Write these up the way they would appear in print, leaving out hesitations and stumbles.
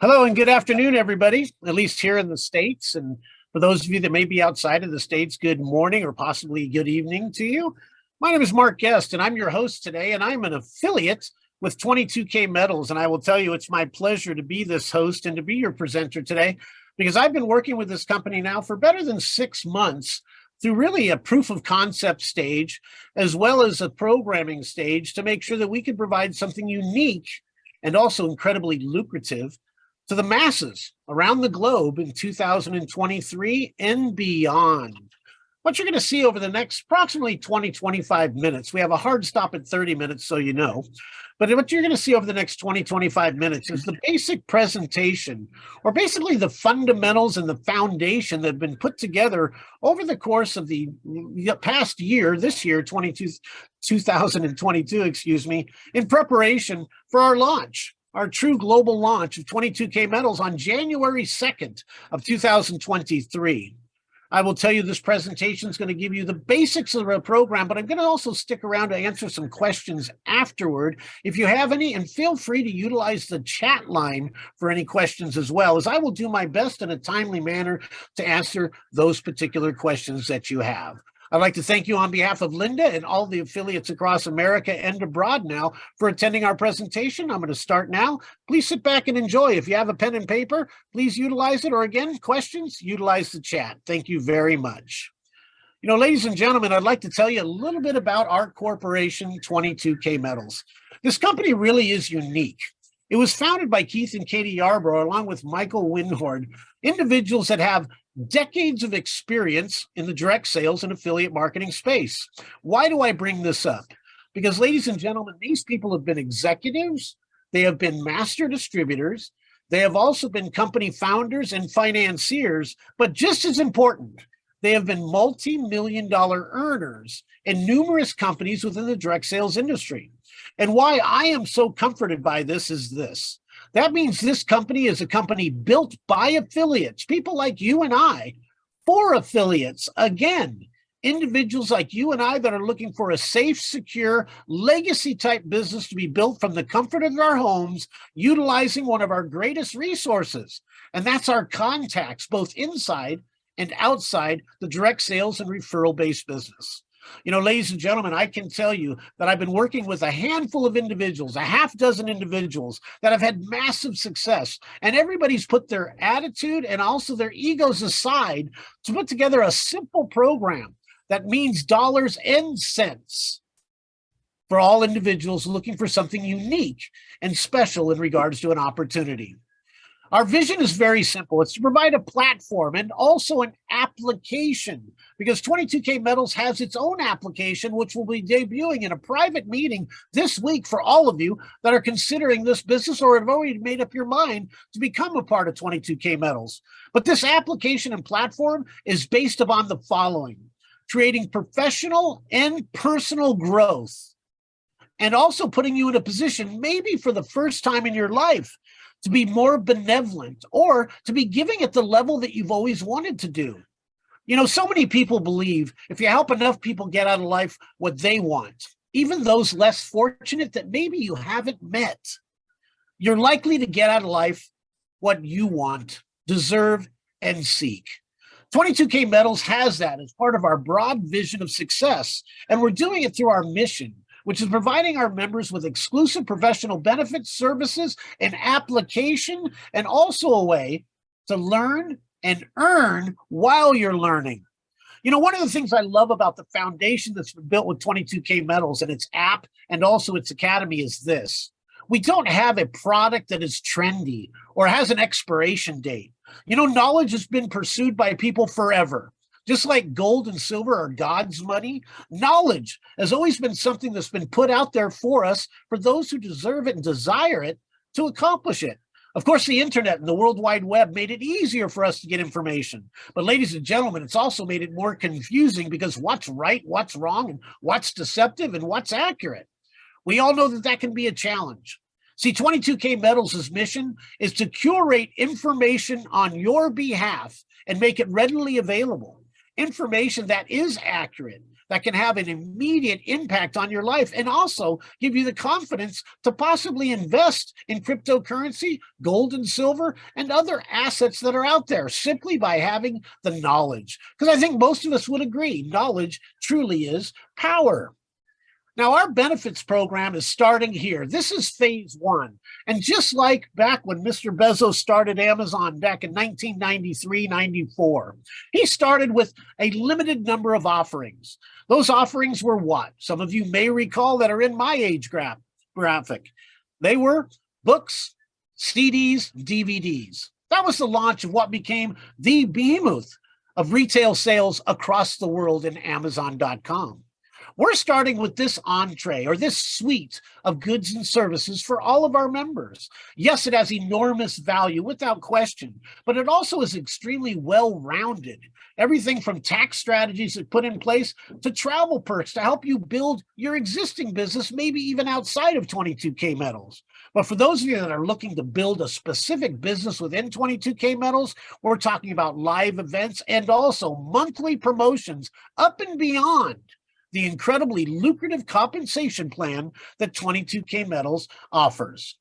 Hello and good afternoon, everybody, at least here in the States. And for those of you that may be outside of the States, good morning or possibly good evening to you. My name is Mark Guest, and I'm your host today, and I'm an affiliate with 22K Metals. And I will tell you, it's my pleasure to be this host and to be your presenter today, because I've been working with this company now for better than 6 months through really a proof of concept stage, as well as a programming stage to make sure that we can provide something unique and also incredibly lucrative to the masses around the globe in 2023 and beyond. What you're going to see over the next approximately 25 minutes, we have a hard stop at 30 minutes, so you know, but what you're going to see over the next 25 minutes is the basic presentation, or basically the fundamentals and the foundation that have been put together over the course of the past year, this year, 2022, in preparation for our launch. Our true global launch of 22K Metals on January 2nd of 2023. I will tell you this presentation is going to give you the basics of the program, but I'm going to also stick around to answer some questions afterward if you have any, and feel free to utilize the chat line for any questions as well, as I will do my best in a timely manner to answer those particular questions that you have. I'd like to thank you on behalf of Linda and all the affiliates across America and abroad now for attending our presentation. I'm going to start now. Please sit back and enjoy. If you have a pen and paper, please utilize it. Or again, questions, utilize the chat. Thank you very much. You know, ladies and gentlemen, I'd like to tell you a little bit about our corporation, 22K Metals. This company really is unique. It was founded by Keith and Katie Yarbrough, along with Michael Windhorn, individuals that have decades of experience in the direct sales and affiliate marketing space. Why do I bring this up? Because, ladies and gentlemen, these people have been executives, they have been master distributors, they have also been company founders and financiers, but just as important, they have been multi-million-dollar earners in numerous companies within the direct sales industry. And why I am so comforted by this is this. That means this company is a company built by affiliates, people like you and I, for affiliates. Again, individuals like you and I that are looking for a safe, secure, legacy-type business to be built from the comfort of our homes, utilizing one of our greatest resources, and that's our contacts, both inside and outside the direct sales and referral-based business. You know, ladies and gentlemen, I can tell you that I've been working with a handful of individuals, a half dozen individuals that have had massive success, and everybody's put their attitude and also their egos aside to put together a simple program that means dollars and cents for all individuals looking for something unique and special in regards to an opportunity. Our vision is very simple. It's to provide a platform and also an application, because 22K Metals has its own application, which will be debuting in a private meeting this week for all of you that are considering this business or have already made up your mind to become a part of 22K Metals. But this application and platform is based upon the following: creating professional and personal growth, and also putting you in a position, maybe for the first time in your life, to be more benevolent or to be giving at the level that you've always wanted to do. You know, so many people believe if you help enough people get out of life what they want, even those less fortunate that maybe you haven't met, you're likely to get out of life what you want, deserve, and seek. 22K Metals has that as part of our broad vision of success, and we're doing it through our mission, which is providing our members with exclusive professional benefits, services, and application, and also a way to learn and earn while you're learning. You know, one of the things I love about the foundation that's been built with 22K Metals and its app and also its academy is this. We don't have a product that is trendy or has an expiration date. You know, knowledge has been pursued by people forever. Just like gold and silver are God's money, knowledge has always been something that's been put out there for us, for those who deserve it and desire it, to accomplish it. Of course, the internet and the World Wide Web made it easier for us to get information. But ladies and gentlemen, it's also made it more confusing, because what's right, what's wrong, and what's deceptive, and what's accurate. We all know that that can be a challenge. See, 22K Metals' mission is to curate information on your behalf and make it readily available. Information that is accurate, that can have an immediate impact on your life and also give you the confidence to possibly invest in cryptocurrency, gold and silver, and other assets that are out there simply by having the knowledge. Because I think most of us would agree, knowledge truly is power. Now, our benefits program is starting here. This is phase one. And just like back when Mr. Bezos started Amazon back in 1993, 94, he started with a limited number of offerings. Those offerings were what? Some of you may recall that are in my age graphic. They were books, CDs, DVDs. That was the launch of what became the behemoth of retail sales across the world in Amazon.com. We're starting with this entree or this suite of goods and services for all of our members. Yes, it has enormous value without question, but it also is extremely well-rounded. Everything from tax strategies that put in place to travel perks to help you build your existing business, maybe even outside of 22K Metals. But for those of you that are looking to build a specific business within 22K Metals, we're talking about live events and also monthly promotions up and beyond the incredibly lucrative compensation plan that 22K Metals offers.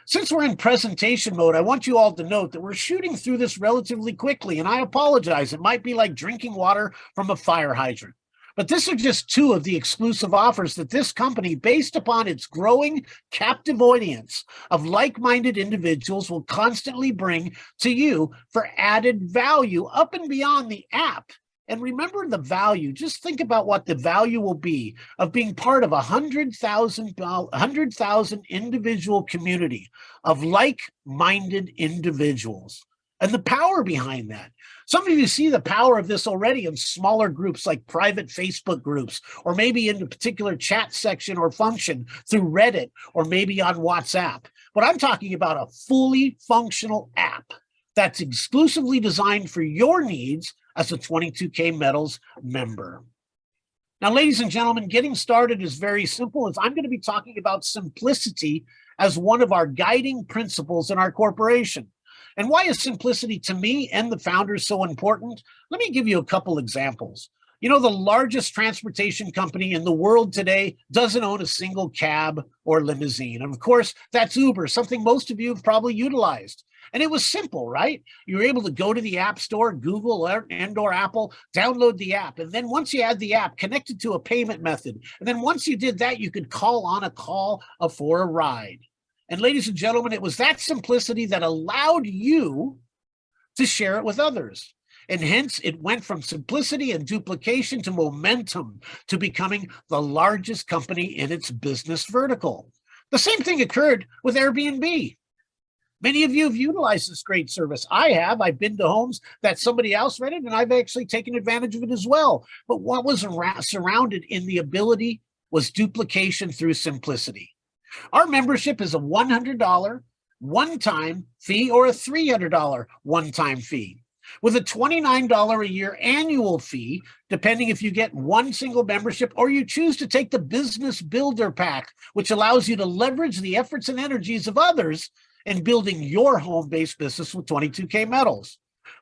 Since we're in presentation mode, I want you all to note that we're shooting through this relatively quickly, and I apologize. It might be like drinking water from a fire hydrant. But these are just two of the exclusive offers that this company, based upon its growing captive audience of like-minded individuals, will constantly bring to you for added value up and beyond the app. And remember the value. Just think about what the value will be of being part of a 100,000 individual community of like-minded individuals and the power behind that. Some of you see the power of this already in smaller groups like private Facebook groups, or maybe in a particular chat section or function through Reddit, or maybe on WhatsApp. But I'm talking about a fully functional app that's exclusively designed for your needs as a 22K Metals member. Now, ladies and gentlemen, getting started is very simple, as I'm going to be talking about simplicity as one of our guiding principles in our corporation. And why is simplicity to me and the founders so important? Let me give you a couple examples. You know, the largest transportation company in the world today doesn't own a single cab or limousine. And of course, that's Uber, something most of you have probably utilized. And it was simple, right? You were able to go to the App Store, Google and/or Apple, download the app. And then once you had the app, connect it to a payment method. And then once you did that, you could call on a call for a ride. And ladies and gentlemen, it was that simplicity that allowed you to share it with others. And hence, it went from simplicity and duplication to momentum to becoming the largest company in its business vertical. The same thing occurred with Airbnb. Many of you have utilized this great service. I have. I've been to homes that somebody else rented, and I've actually taken advantage of it as well. But what was surrounded in the ability was duplication through simplicity. Our membership is a $100 one-time fee or a $300 one-time fee, with a $29 a year annual fee, depending if you get one single membership or you choose to take the Business Builder Pack, which allows you to leverage the efforts and energies of others in building your home-based business with 22K Metals.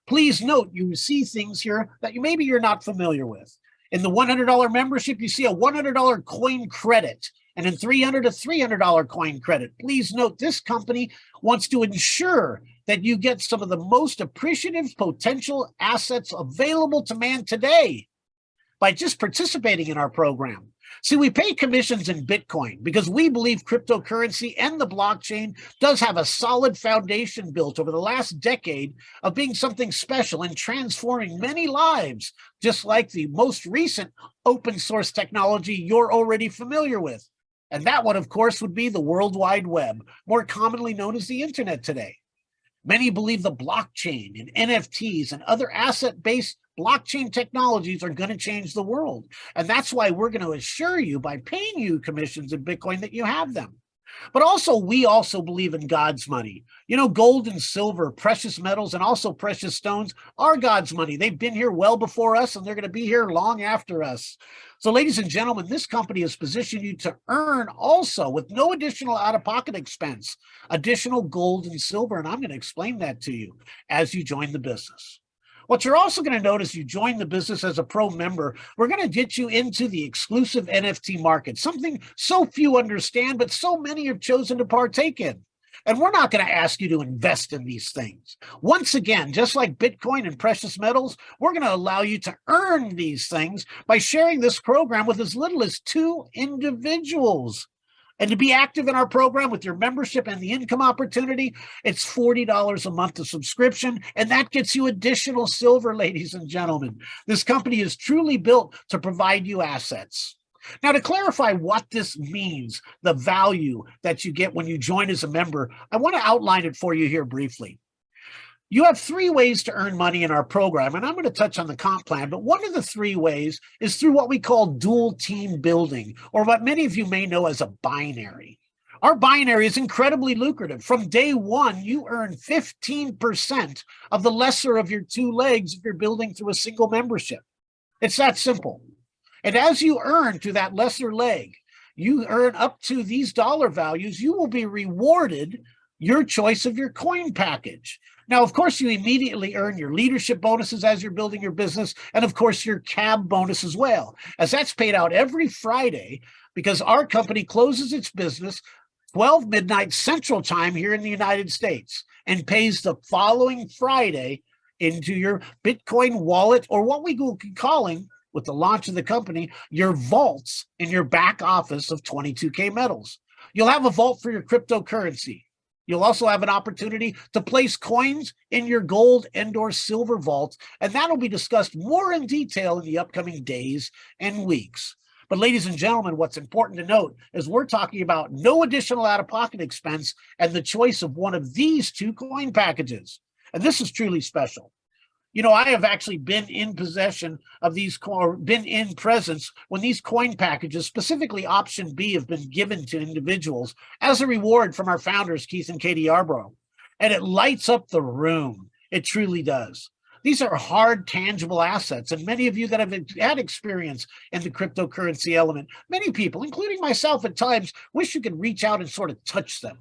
Please note, you see things here that maybe you're not familiar with. In the $100 membership, you see a $100 coin credit, and in $300, a $300 coin credit. Please note, this company wants to ensure that you get some of the most appreciative potential assets available to man today by just participating in our program. See, we pay commissions in Bitcoin because we believe cryptocurrency and the blockchain does have a solid foundation built over the last decade of being something special and transforming many lives, just like the most recent open source technology you're already familiar with. And that one, of course, would be the World Wide Web, more commonly known as the internet today. Many believe the blockchain and NFTs and other asset-based blockchain technologies are going to change the world. And that's why we're going to assure you by paying you commissions in Bitcoin that you have them. But also, we also believe in God's money. You know, gold and silver, precious metals, and also precious stones are God's money. They've been here well before us, and they're going to be here long after us. So, ladies and gentlemen, this company has positioned you to earn also, with no additional out-of-pocket expense, additional gold and silver. And I'm going to explain that to you as you join the business. What you're also going to notice, you join the business as a pro member, we're going to get you into the exclusive NFT market, something so few understand, but so many have chosen to partake in. And we're not going to ask you to invest in these things. Once again, just like Bitcoin and precious metals, we're going to allow you to earn these things by sharing this program with as little as 2 individuals. And to be active in our program with your membership and the income opportunity, it's $40 a month of subscription, and that gets you additional silver, ladies and gentlemen. This company is truly built to provide you assets. Now, to clarify what this means, the value that you get when you join as a member, I want to outline it for you here briefly. You have 3 ways to earn money in our program, and I'm going to touch on the comp plan, but one of the 3 ways is through what we call dual team building, or what many of you may know as a binary. Our binary is incredibly lucrative. From day one, you earn 15% of the lesser of your 2 legs if you're building through a single membership. It's that simple. And as you earn to that lesser leg, you earn up to these dollar values, you will be rewarded your choice of your coin package. Now, of course, you immediately earn your leadership bonuses as you're building your business, and of course, your cab bonus as well, as that's paid out every Friday because our company closes its business 12 midnight Central Time here in the United States and pays the following Friday into your Bitcoin wallet, or what we will be calling, with the launch of the company, your vaults in your back office of 22K metals. You'll have a vault for your cryptocurrency. You'll also have an opportunity to place coins in your gold and/or silver vault, and that'll be discussed more in detail in the upcoming days and weeks. But ladies and gentlemen, what's important to note is we're talking about no additional out-of-pocket expense and the choice of one of these 2 coin packages. And this is truly special. You know, I have actually been in possession of these, or been in presence when these coin packages, specifically option B, have been given to individuals as a reward from our founders, Keith and Katie Yarbrough. And it lights up the room. It truly does. These are hard, tangible assets. And many of you that have had experience in the cryptocurrency element, many people, including myself at times, wish you could reach out and sort of touch them.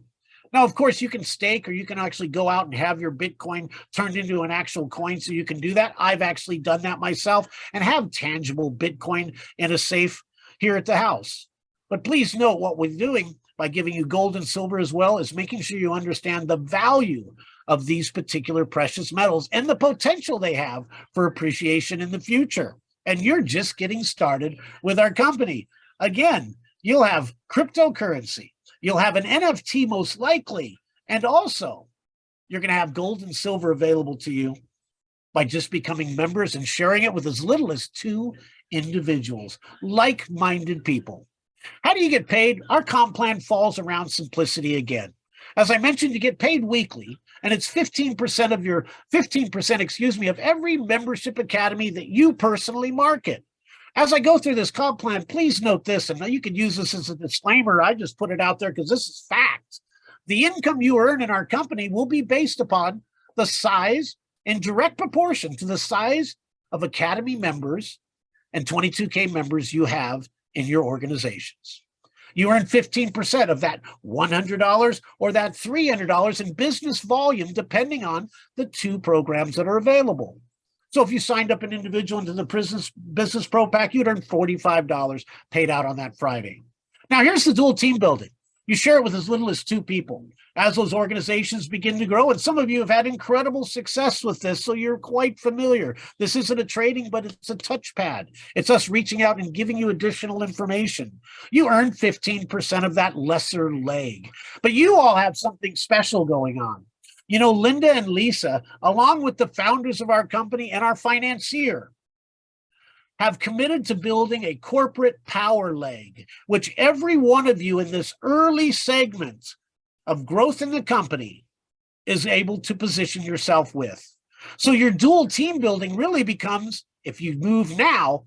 Now, of course, you can stake, or you can actually go out and have your Bitcoin turned into an actual coin, so you can do that. I've actually done that myself and have tangible Bitcoin in a safe here at the house. But please note, what we're doing by giving you gold and silver as well is making sure you understand the value of these particular precious metals and the potential they have for appreciation in the future. And you're just getting started with our company. Again, you'll have cryptocurrency. You'll have an NFT most likely, and also you're going to have gold and silver available to you by just becoming members and sharing it with as little as 2 individuals, like-minded people. How do you get paid? Our comp plan falls around simplicity again. As I mentioned, you get paid weekly, and it's 15% of your 15%, of every membership academy that you personally market. As I go through this comp plan, please note this, and you can use this as a disclaimer. I just put it out there because this is fact. The income you earn in our company will be based upon the size, in direct proportion to the size of academy members and 22K members you have in your organizations. You earn 15% of that $100 or that $300 in business volume, depending on the 2 programs that are available. So if you signed up an individual into the Business Pro Pack, you'd earn $45 paid out on that Friday. Now, here's the dual team building. You share it with as little as 2 people. As those organizations begin to grow, and some of you have had incredible success with this, so you're quite familiar. This isn't a trading, but it's a touchpad. It's us reaching out and giving you additional information. You earn 15% of that lesser leg. But you all have something special going on. You know, Linda and Lisa, along with the founders of our company and our financier, have committed to building a corporate power leg, which every one of you in this early segment of growth in the company is able to position yourself with. So your dual team building really becomes, if you move now,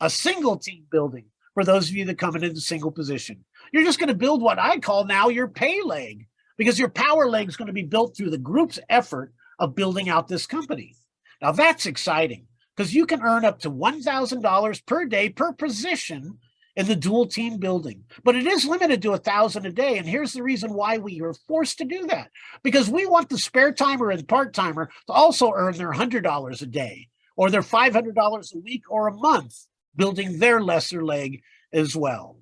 a single team building for those of you that come into single position. You're just going to build what I call now your pay leg, because your power leg is going to be built through the group's effort of building out this company. Now, that's exciting because you can earn up to $1,000 per day per position in the dual team building, but it is limited to 1,000 a day. And here's the reason why we are forced to do that, because we want the spare timer and part timer to also earn their $100 a day or their $500 a week or a month, building their lesser leg as well.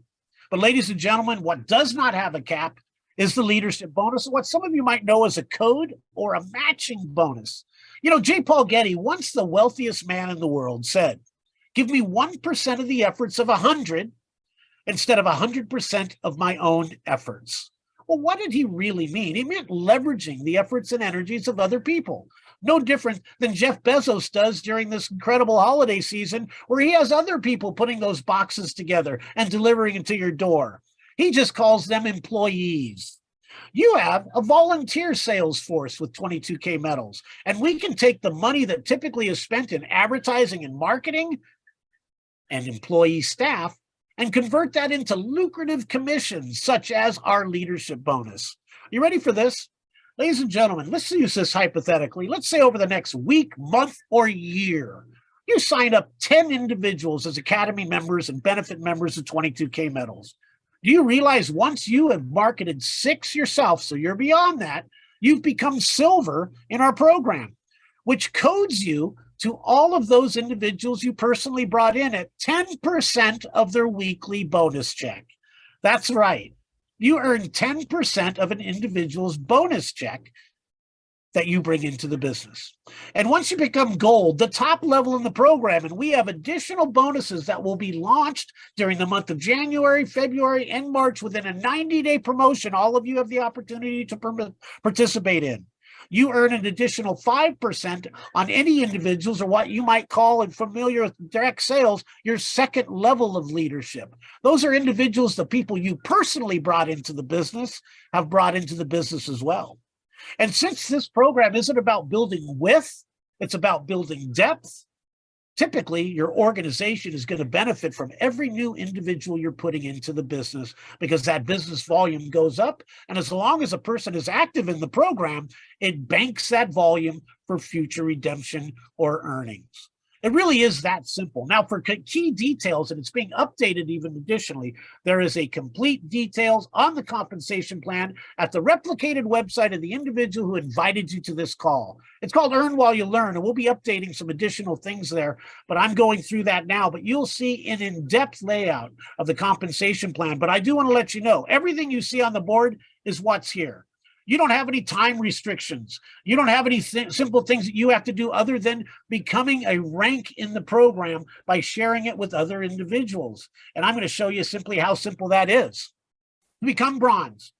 But ladies and gentlemen, what does not have a cap is the leadership bonus, what some of you might know as a code or a matching bonus. You know, J. Paul Getty, once the wealthiest man in the world, said, give me 1% of the efforts of 100 instead of 100% of my own efforts. Well, what did he really mean? He meant leveraging the efforts and energies of other people. No different than Jeff Bezos does during this incredible holiday season, where he has other people putting those boxes together and delivering it to your door. He just calls them employees. You have a volunteer sales force with 22K medals, and we can take the money that typically is spent in advertising and marketing and employee staff and convert that into lucrative commissions, such as our leadership bonus. You ready for this? Ladies and gentlemen, let's use this hypothetically. Let's say over the next week, month, or year, you sign up 10 individuals as Academy members and benefit members of 22K medals. Do you realize once you have marketed 6 yourself, so you're beyond that, you've become silver in our program, which codes you to all of those individuals you personally brought in at 10% of their weekly bonus check. That's right. You earn 10% of an individual's bonus check that you bring into the business. And once you become gold, the top level in the program, and we have additional bonuses that will be launched during the month of January, February, and March within a 90-day promotion, all of you have the opportunity to participate in. You earn an additional 5% on any individuals, or what you might call, and familiar with direct sales, your second level of leadership. Those are individuals, the people you personally brought into the business have brought into the business as well. And since this program isn't about building width, it's about building depth, typically your organization is going to benefit from every new individual you're putting into the business, because that business volume goes up. And as long as a person is active in the program, it banks that volume for future redemption or earnings. It really is that simple. Now, for key details, and it's being updated even additionally, there is a complete details on the compensation plan at the replicated website of the individual who invited you to this call. It's called Earn While You Learn, and we'll be updating some additional things there, but I'm going through that now. But you'll see an in-depth layout of the compensation plan. But I do want to let you know, everything you see on the board is what's here. You don't have any time restrictions. You don't have any simple things that you have to do other than becoming a rank in the program by sharing it with other individuals. And I'm going to show you simply how simple that is. To become bronze,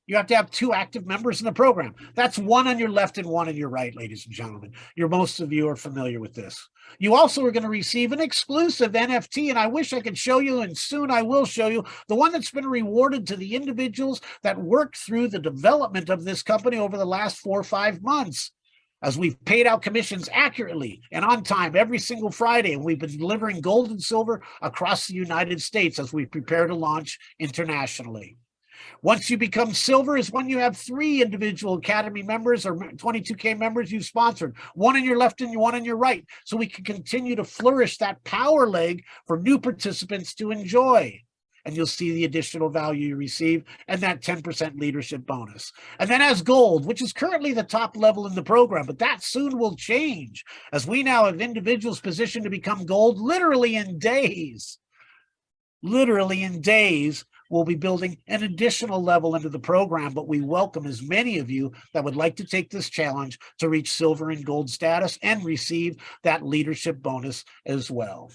you have to have 2 active members in the program. That's 1 on your left and 1 on your right, ladies and gentlemen. Most of you are familiar with this. You also are going to receive an exclusive NFT, and I wish I could show you, and soon I will show you, the one that's been rewarded to the individuals that worked through the development of this company over the last 4 or 5 months, as we've paid out commissions accurately and on time every single Friday, and we've been delivering gold and silver across the United States as we prepare to launch internationally. Once you become silver is when you have 3 individual Academy members or 22K members you've sponsored, 1 on your left and 1 on your right, so we can continue to flourish that power leg for new participants to enjoy. And you'll see the additional value you receive and that 10% leadership bonus. And then as gold, which is currently the top level in the program, but that soon will change as we now have individuals positioned to become gold literally in days. Literally in days. We'll be building an additional level into the program, but we welcome as many of you that would like to take this challenge to reach silver and gold status and receive that leadership bonus as well.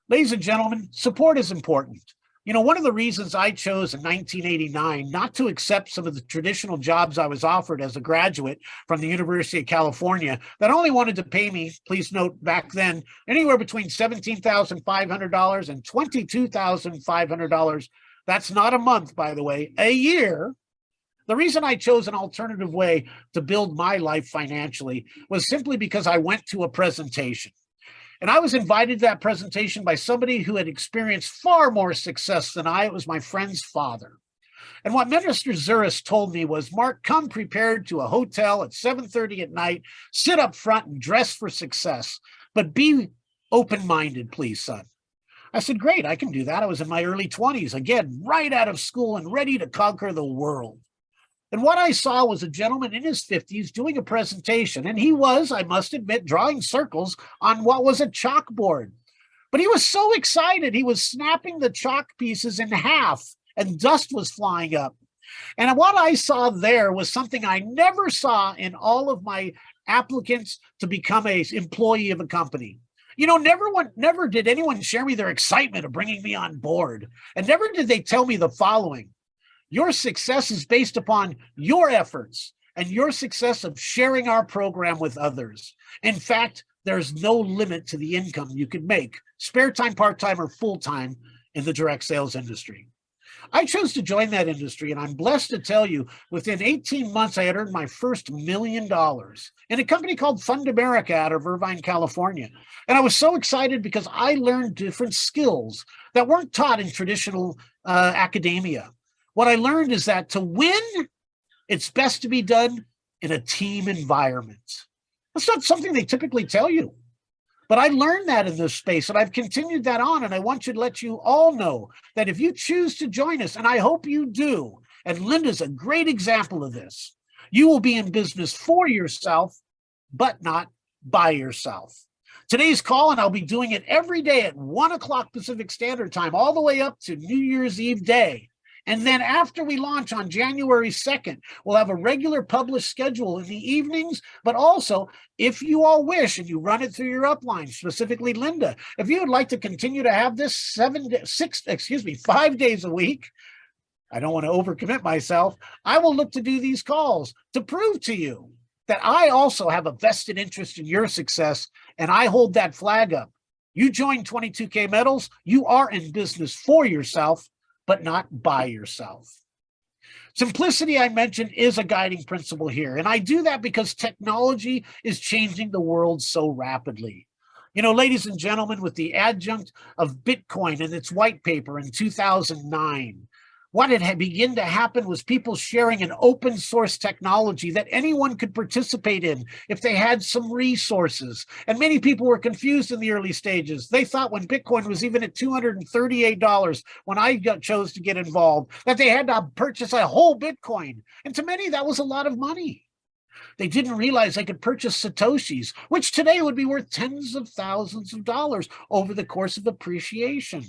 Ladies and gentlemen, support is important. You know, one of the reasons I chose in 1989 not to accept some of the traditional jobs I was offered as a graduate from the University of California that only wanted to pay me, please note back then, anywhere between $17,500 and $22,500. That's not a month, by the way, a year. The reason I chose an alternative way to build my life financially was simply because I went to a presentation. And I was invited to that presentation by somebody who had experienced far more success than I. It was my friend's father. And what Minister Zuris told me was, Mark, come prepared to a hotel at 7:30 at night, sit up front and dress for success, but be open-minded, please, son. I said, great, I can do that. I was in my early 20s, again, right out of school and ready to conquer the world. And what I saw was a gentleman in his 50s doing a presentation. And he was, I must admit, drawing circles on what was a chalkboard. But he was so excited, he was snapping the chalk pieces in half and dust was flying up. And what I saw there was something I never saw in all of my applicants to become an employee of a company. You know, never did anyone share me their excitement of bringing me on board. And never did they tell me the following: your success is based upon your efforts and your success of sharing our program with others. In fact, there's no limit to the income you can make, spare time, part-time, or full-time, in the direct sales industry. I chose to join that industry, and I'm blessed to tell you, within 18 months, I had earned my first $1 million in a company called Fund America out of Irvine, California. And I was so excited because I learned different skills that weren't taught in traditional academia. What I learned is that to win, it's best to be done in a team environment. That's not something they typically tell you. But I learned that in this space, and I've continued that on. And I want to let you all know that if you choose to join us, and I hope you do, and Linda's a great example of this, you will be in business for yourself, but not by yourself. Today's call, and I'll be doing it every day at 1 o'clock Pacific Standard Time, all the way up to New Year's Eve day. And then after we launch on January 2nd, we'll have a regular published schedule in the evenings. But also, if you all wish, and you run it through your upline, specifically Linda, if you would like to continue to have this 5 days a week, I don't want to overcommit myself, I will look to do these calls to prove to you that I also have a vested interest in your success, and I hold that flag up. You join 22K Metals, you are in business for yourself, but not by yourself. Simplicity, I mentioned, is a guiding principle here. And I do that because technology is changing the world so rapidly. You know, ladies and gentlemen, with the adjunct of Bitcoin and its white paper in 2009, what had begun to happen was people sharing an open source technology that anyone could participate in if they had some resources. And many people were confused in the early stages. They thought when Bitcoin was even at $238, when I chose to get involved, that they had to purchase a whole Bitcoin. And to many, that was a lot of money. They didn't realize they could purchase Satoshis, which today would be worth tens of thousands of dollars over the course of appreciation.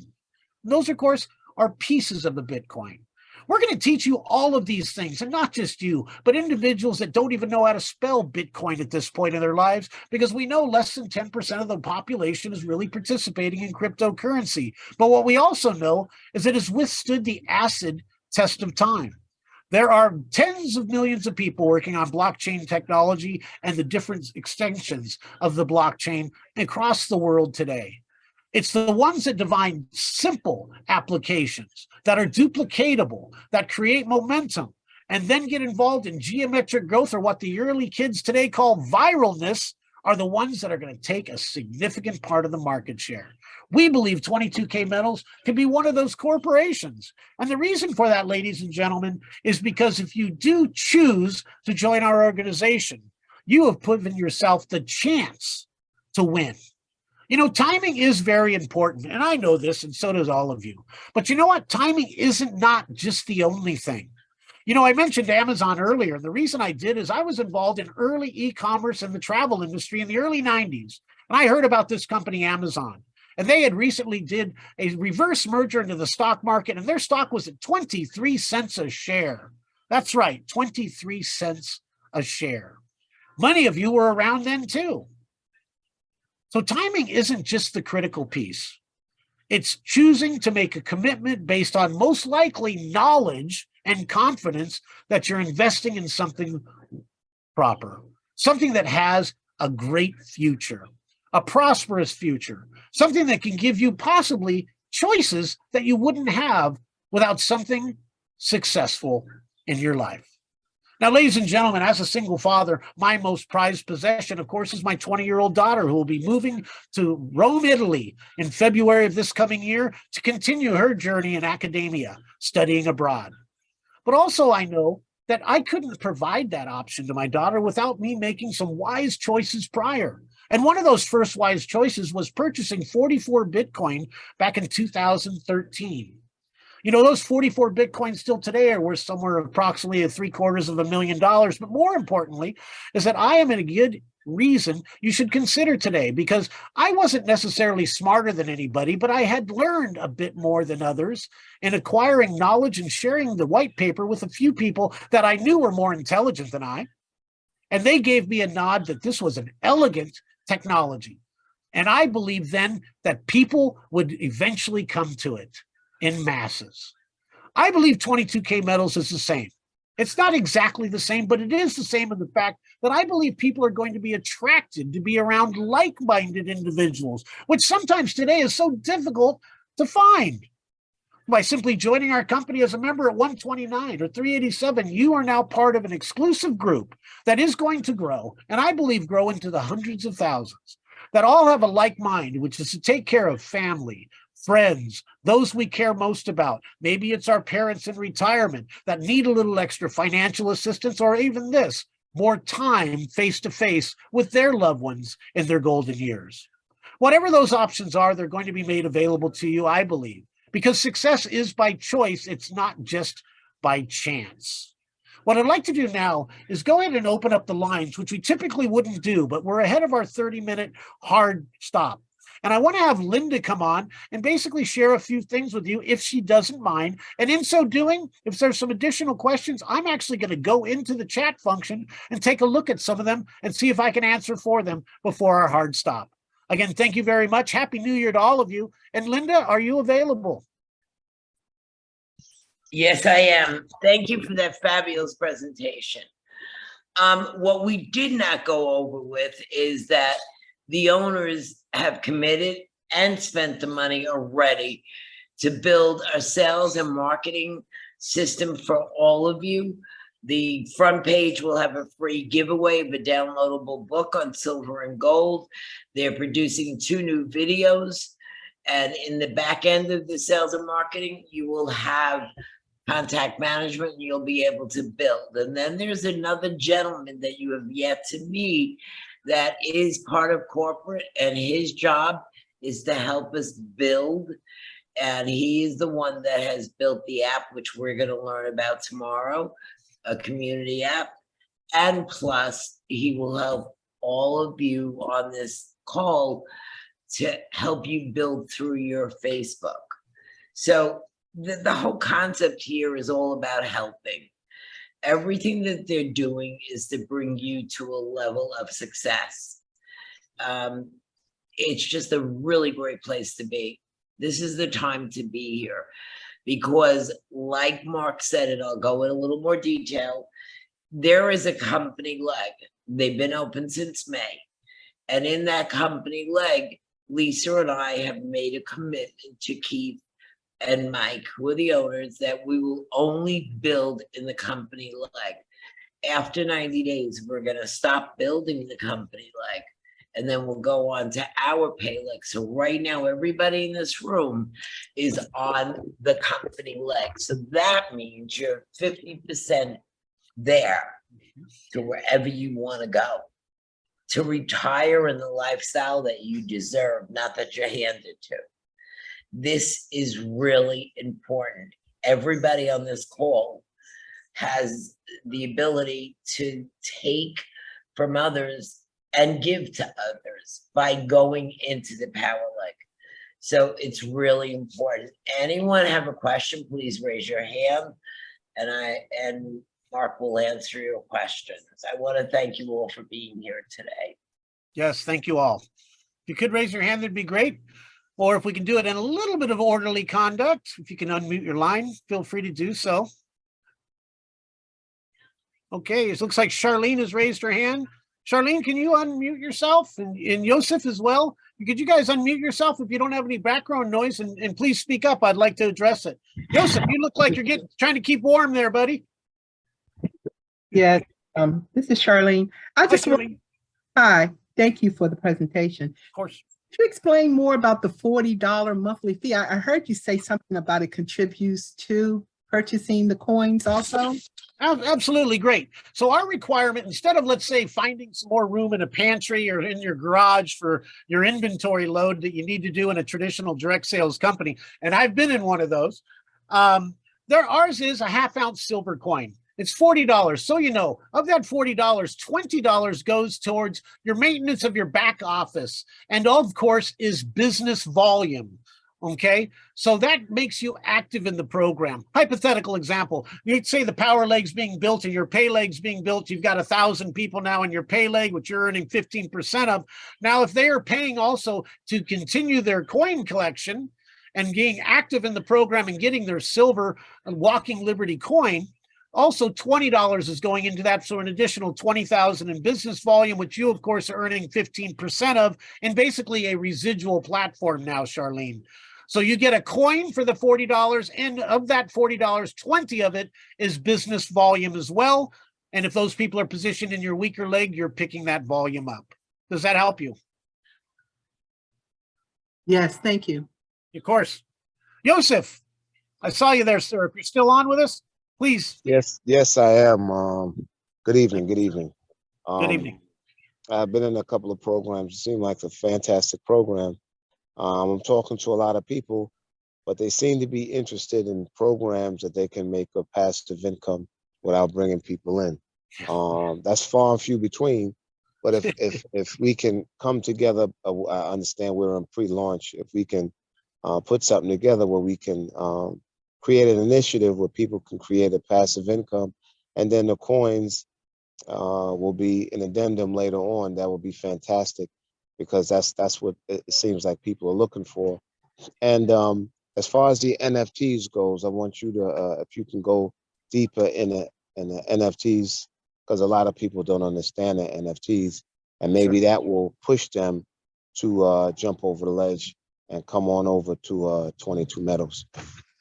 And those, of course, are pieces of the Bitcoin. We're going to teach you all of these things, and not just you, but individuals that don't even know how to spell Bitcoin at this point in their lives, because we know less than 10% of the population is really participating in cryptocurrency. But what we also know is it has withstood the acid test of time. There are tens of millions of people working on blockchain technology and the different extensions of the blockchain across the world today. It's the ones that define simple applications that are duplicatable, that create momentum, and then get involved in geometric growth, or what the early kids today call viralness, are the ones that are going to take a significant part of the market share. We believe 22K Metals can be one of those corporations. And the reason for that, ladies and gentlemen, is because if you do choose to join our organization, you have given yourself the chance to win. You know, timing is very important, and I know this, and so does all of you. But you know what? Timing isn't not just the only thing. You know, I mentioned Amazon earlier, and the reason I did is I was involved in early e-commerce and the travel industry in the early 90s, and I heard about this company, Amazon. And they had recently did a reverse merger into the stock market, and their stock was at 23 cents a share. That's right, 23 cents a share. Many of you were around then too. So timing isn't just the critical piece. It's choosing to make a commitment based on most likely knowledge and confidence that you're investing in something proper, something that has a great future, a prosperous future, something that can give you possibly choices that you wouldn't have without something successful in your life. Now, ladies and gentlemen, as a single father, my most prized possession, of course, is my 20-year-old daughter, who will be moving to Rome, Italy in February of this coming year to continue her journey in academia, studying abroad. But also I know that I couldn't provide that option to my daughter without me making some wise choices prior. And one of those first wise choices was purchasing 44 Bitcoin back in 2013. You know, those 44 Bitcoins still today are worth somewhere approximately $750,000. But more importantly, is that I am in a good reason you should consider today, because I wasn't necessarily smarter than anybody, but I had learned a bit more than others in acquiring knowledge and sharing the white paper with a few people that I knew were more intelligent than I. And they gave me a nod that this was an elegant technology. And I believed then that people would eventually come to it in masses. I believe 22K metals is the same. It's not exactly the same, but it is the same in the fact that I believe people are going to be attracted to be around like-minded individuals, which sometimes today is so difficult to find. By simply joining our company as a member at 129 or 387, you are now part of an exclusive group that is going to grow, and I believe grow into the hundreds of thousands, that all have a like mind, which is to take care of family, friends, those we care most about. Maybe it's our parents in retirement that need a little extra financial assistance, or even this, more time face-to-face with their loved ones in their golden years. Whatever those options are, they're going to be made available to you, I believe, because success is by choice. It's not just by chance. What I'd like to do now is go ahead and open up the lines, which we typically wouldn't do, but we're ahead of our 30-minute hard stop. And I want to have Linda come on and basically share a few things with you if she doesn't mind. And in so doing, if there's some additional questions, I'm actually going to go into the chat function and take a look at some of them and see if I can answer for them before our hard stop. Again, thank you very much. Happy New Year to all of you. And Linda, are you available? Yes, I am. Thank you for that fabulous presentation. What we did not go over with is that the owners have committed and spent the money already to build a sales and marketing system for all of you. The front page will have a free giveaway of a downloadable book on silver and gold. They're producing 2 new videos. And in the back end of the sales and marketing, you will have contact management, and you'll be able to build. And then there's another gentleman that you have yet to meet that is part of corporate, and his job is to help us build. And he is the one that has built the app, which we're going to learn about tomorrow, a community app. And plus, he will help all of you on this call to help you build through your Facebook. So the whole concept here is all about helping. Everything that they're doing is to bring you to a level of success. It's just a really great place to be. This is the time to be here, because like Mark said, and I'll go in a little more detail, there is a company leg. They've been open since May. And in that company leg, Lisa and I have made a commitment to Keith and Mike, who are the owners, that we will only build in the company leg. After 90 days, we're going to stop building the company leg, and then we'll go on to our pay leg. So right now, everybody in this room is on the company leg. So that means you're 50% there to wherever you want to go, to retire in the lifestyle that you deserve, not that you're handed to. This is really important. Everybody on this call has the ability to take from others and give to others by going into the power leg. So it's really important. Anyone have a question, please raise your hand, and Mark will answer your questions. I want to thank you all for being here today. Yes, thank you all. If you could raise your hand, that'd be great. Or if we can do it in a little bit of orderly conduct, if you can unmute your line, feel free to do so. Okay, it looks like Charlene has raised her hand. Charlene, can you unmute yourself? And Joseph as well? Could you guys unmute yourself if you don't have any background noise? And please speak up. I'd like to address it. Joseph, you look like you're trying to keep warm there, buddy. Yes, this is Charlene. Hi, thank you for the presentation. Of course. To explain more about the $40 monthly fee, I heard you say something about it contributes to purchasing the coins also. Absolutely great. So our requirement, instead of, let's say, finding some more room in a pantry or in your garage for your inventory load that you need to do in a traditional direct sales company, and I've been in one of those, ours is a half-ounce silver coin. It's $40. So, you know, of that $40, $20 goes towards your maintenance of your back office, and of course is business volume. Okay, so that makes you active in the program. Hypothetical example, you'd say the power leg's being built and your pay leg's being built. You've got 1,000 people now in your pay leg, which you're earning 15% of. Now, if they are paying also to continue their coin collection and being active in the program and getting their silver and walking Liberty coin, also $20 is going into that. So an additional 20,000 in business volume, which you, of course, are earning 15% of, and basically a residual platform now, Charlene. So you get a coin for the $40, and of that $40, 20 of it is business volume as well. And if those people are positioned in your weaker leg, you're picking that volume up. Does that help you? Yes, thank you. Of course. Joseph, I saw you there, sir. If you're still on with us, please. Yes, I am. Good evening. Good evening. Good evening. I've been in a couple of programs. It seemed like a fantastic program. I'm talking to a lot of people, but they seem to be interested in programs that they can make a passive income without bringing people in. That's far and few between. But if we can come together, I understand we're in pre-launch. If we can put something together where we can create an initiative where people can create a passive income, and then the coins will be an addendum later on, that will be fantastic, because that's what it seems like people are looking for. And as far as the NFTs goes, I want you to, if you can go deeper in the NFTs, because a lot of people don't understand the NFTs, and maybe that will push them to jump over the ledge and come on over to 22 Metals.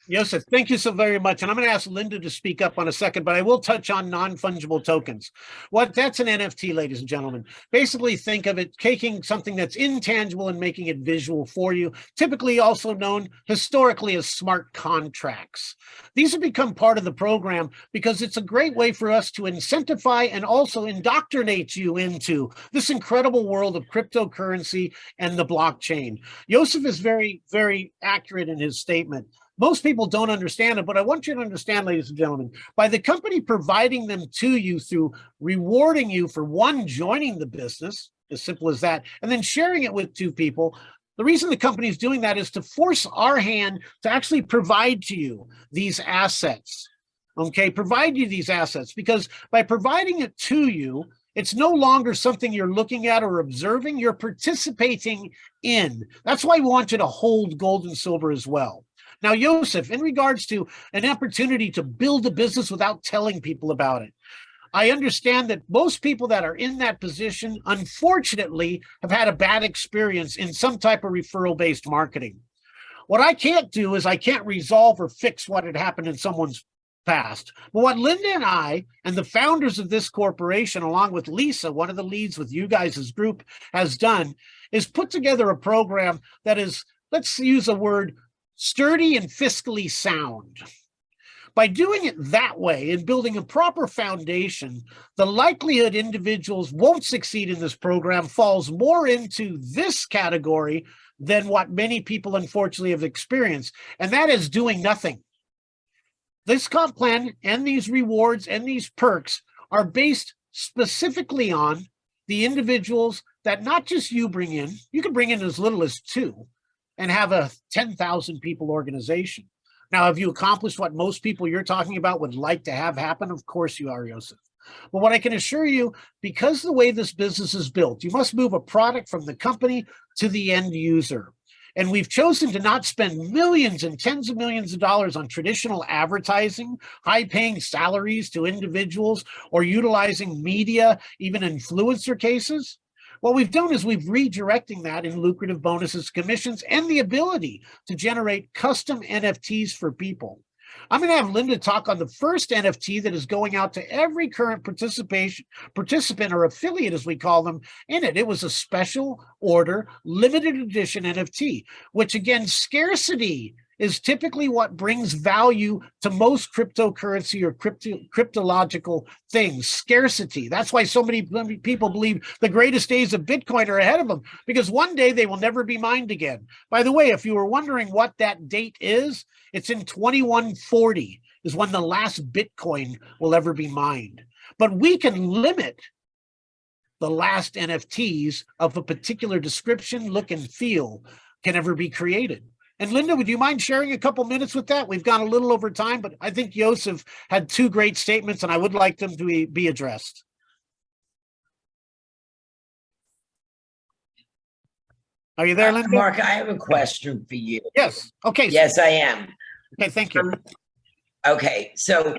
Joseph, thank you so very much. And I'm going to ask Linda to speak up on a second, but I will touch on non-fungible tokens. That's an NFT, ladies and gentlemen. Basically, think of it taking something that's intangible and making it visual for you, typically also known historically as smart contracts. These have become part of the program because it's a great way for us to incentivize and also indoctrinate you into this incredible world of cryptocurrency and the blockchain. Joseph is very, very accurate in his statement. Most people don't understand it, but I want you to understand, ladies and gentlemen, by the company providing them to you through rewarding you for, one, joining the business, as simple as that, and then sharing it with two people, the reason the company is doing that is to force our hand to actually provide to you these assets, okay? Provide you these assets, because by providing it to you, it's no longer something you're looking at or observing, you're participating in. That's why we want you to hold gold and silver as well. Now, Joseph, in regards to an opportunity to build a business without telling people about it, I understand that most people that are in that position, unfortunately, have had a bad experience in some type of referral-based marketing. What I can't do is I can't resolve or fix what had happened in someone's past. But what Linda and I and the founders of this corporation, along with Lisa, one of the leads with you guys' group, has done is put together a program that is, let's use a word, sturdy and fiscally sound. By doing it that way and building a proper foundation, the likelihood individuals won't succeed in this program falls more into this category than what many people unfortunately have experienced, and that is doing nothing. This comp plan and these rewards and these perks are based specifically on the individuals that not just you bring in, you can bring in as little as 2, and have a 10,000 people organization. Now, have you accomplished what most people you're talking about would like to have happen? Of course you are, Joseph. But what I can assure you, because the way this business is built, you must move a product from the company to the end user. And we've chosen to not spend millions and tens of millions of dollars on traditional advertising, high-paying salaries to individuals, or utilizing media, even influencer cases. What we've done is we've redirecting that in lucrative bonuses, commissions, and the ability to generate custom NFTs for people. I'm going to have Linda talk on the first NFT that is going out to every current participant or affiliate, as we call them, in it. It was a special order, limited edition NFT, which again, scarcity is typically what brings value to most cryptocurrency or cryptological things, scarcity. That's why so many people believe the greatest days of Bitcoin are ahead of them, because one day they will never be mined again. By the way, if you were wondering what that date is, it's in 2140 is when the last Bitcoin will ever be mined. But we can limit the last NFTs of a particular description, look, and feel can ever be created. And Linda, would you mind sharing a couple minutes with that? We've gone a little over time, but I think Joseph had two great statements, and I would like them to be addressed. Are you there, Linda? Mark, I have a question for you. Yes. Okay. Yes, I am. Okay, thank you. Okay, so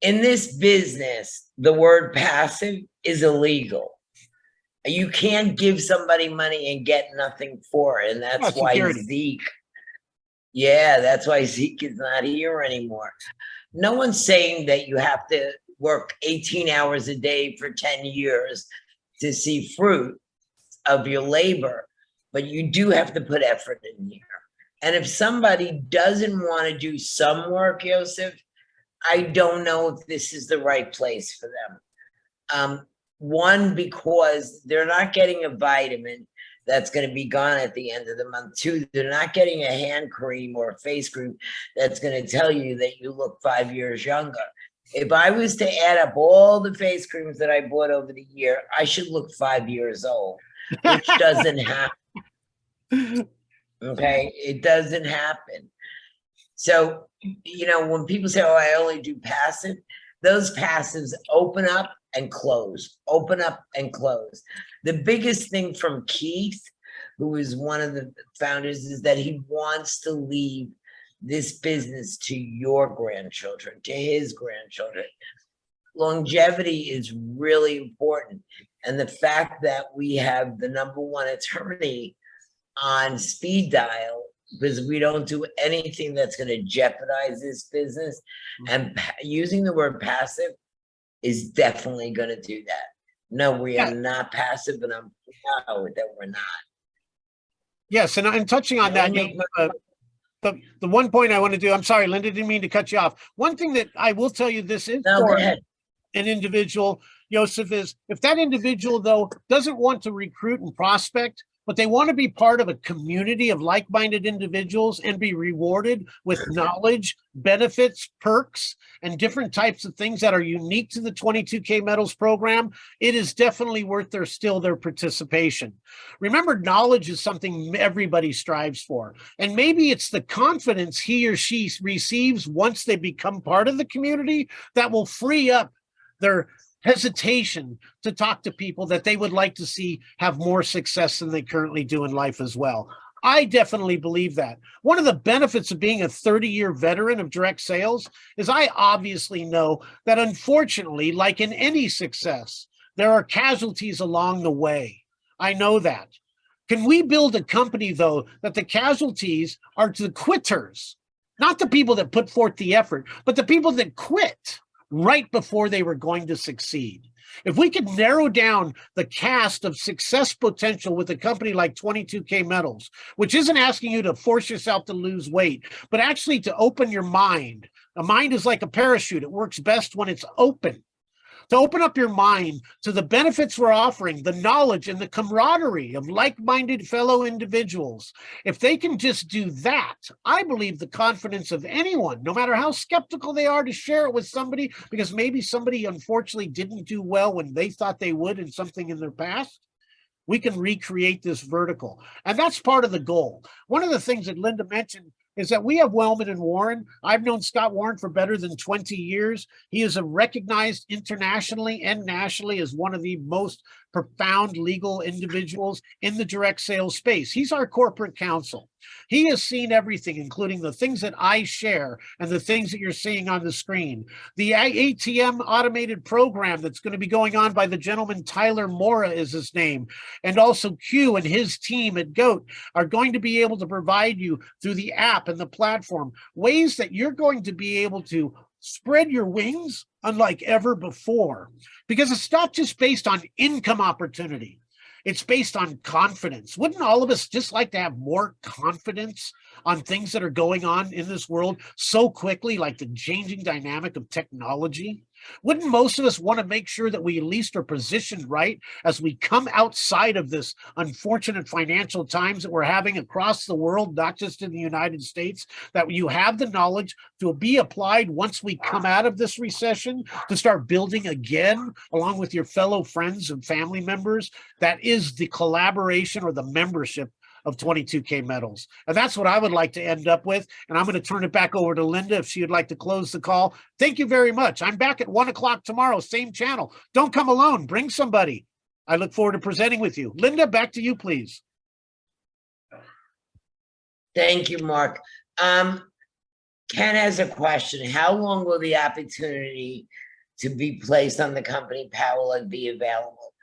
in this business, the word passive is illegal. You can't give somebody money and get nothing for it. And that's why Zeke, that's why Zeke is not here anymore. No one's saying that you have to work 18 hours a day for 10 years to see fruit of your labor, but you do have to put effort in here. And if somebody doesn't want to do some work, Joseph, I don't know if this is the right place for them. One, because they're not getting a vitamin that's going to be gone at the end of the month. Two, they're not getting a hand cream or a face cream that's going to tell you that you look 5 years younger. If I was to add up all the face creams that I bought over the year, I should look 5 years old, which doesn't happen. Okay, it doesn't happen. So, when people say, oh, I only do passive, those passives open up and close, open up and close. The biggest thing from Keith, who is one of the founders, is that he wants to leave this business to your grandchildren, to his grandchildren. Longevity is really important. And the fact that we have the #1 attorney on speed dial, because we don't do anything that's going to jeopardize this business. And using the word passive is definitely going to do that. No, we are not passive, and I'm proud that we're not. Yes, and touching on that, the one point I want to do, I'm sorry, Linda, didn't mean to cut you off. One thing that I will tell you, this is for an individual, Joseph, is if that individual, though, doesn't want to recruit and prospect, but they want to be part of a community of like-minded individuals and be rewarded with knowledge, benefits, perks, and different types of things that are unique to the 22K Metals program, it is definitely worth their participation. Remember, knowledge is something everybody strives for. And maybe it's the confidence he or she receives once they become part of the community that will free up their hesitation to talk to people that they would like to see have more success than they currently do in life as well. I definitely believe that. One of the benefits of being a 30-year veteran of direct sales is I obviously know that, unfortunately, like in any success, there are casualties along the way. I know that. Can we build a company, though, that the casualties are to the quitters, not the people that put forth the effort, but the people that quit right before they were going to succeed? If we could narrow down the cast of success potential with a company like 22K Metals, which isn't asking you to force yourself to lose weight, but actually to open your mind. A mind is like a parachute. It works best when it's open. To open up your mind to the benefits we're offering, the knowledge and the camaraderie of like-minded fellow individuals. If they can just do that, I believe the confidence of anyone, no matter how skeptical they are to share it with somebody, because maybe somebody unfortunately didn't do well when they thought they would in something in their past, we can recreate this vertical. And that's part of the goal. One of the things that Linda mentioned is that we have Wellman and Warren. I've known Scott Warren for better than 20 years. He is recognized internationally and nationally as one of the most profound legal individuals in the direct sales space. He's our corporate counsel. He has seen everything, including the things that I share and the things that you're seeing on the screen. The ATM automated program that's going to be going on by the gentleman, Tyler Mora is his name, and also Q and his team at GOAT are going to be able to provide you through the app and the platform ways that you're going to be able to spread your wings unlike ever before, because it's not just based on income opportunity. It's based on confidence. Wouldn't all of us just like to have more confidence on things that are going on in this world so quickly, like the changing dynamic of technology? Wouldn't most of us want to make sure that we at least are positioned right as we come outside of this unfortunate financial times that we're having across the world, not just in the United States, that you have the knowledge to be applied once we come out of this recession to start building again, along with your fellow friends and family members? That is the collaboration or the membership of 22K Metals. And that's what I would like to end up with. And I'm going to turn it back over to Linda if she would like to close the call. Thank you very much. I'm back at 1 o'clock tomorrow, same channel. Don't come alone. Bring somebody. I look forward to presenting with you. Linda, back to you, please. Thank you, Mark. Ken has a question. How long will the opportunity to be placed on the company Power be available?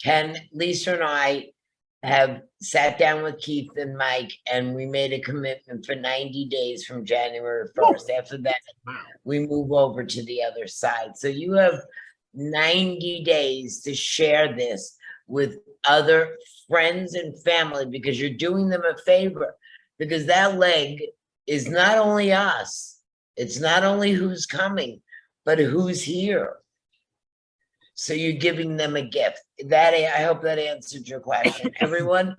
Ken, Lisa and I have sat down with Keith and Mike, and we made a commitment for 90 days from January 1st. After that, we move over to the other side. So you have 90 days to share this with other friends and family, because you're doing them a favor, because that leg is not only us, it's not only who's coming, but who's here. So you're giving them a gift. That, I hope that answered your question. Everyone,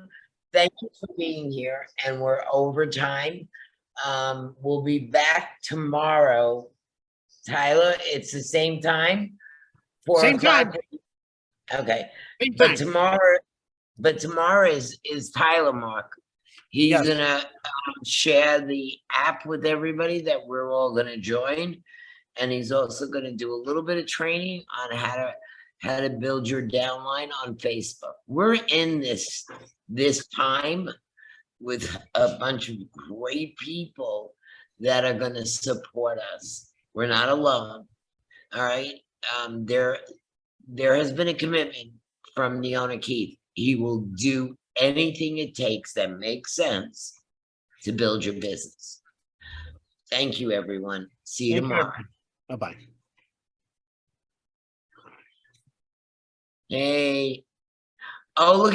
thank you for being here, and we're over time. We'll be back tomorrow. Tyler, it's the same time? 4 Same o'clock? time. Okay. Same But time. tomorrow is Tyler, Mark. He's Yes. gonna share the app with everybody that we're all gonna join. And he's also gonna do a little bit of training on how to build your downline on Facebook. We're in this time with a bunch of great people that are gonna support us. We're not alone. All right. There has been a commitment from the owner, Keith. He will do anything it takes that makes sense to build your business. Thank you, everyone. See you tomorrow. Bye-bye. Hey. Oh, look at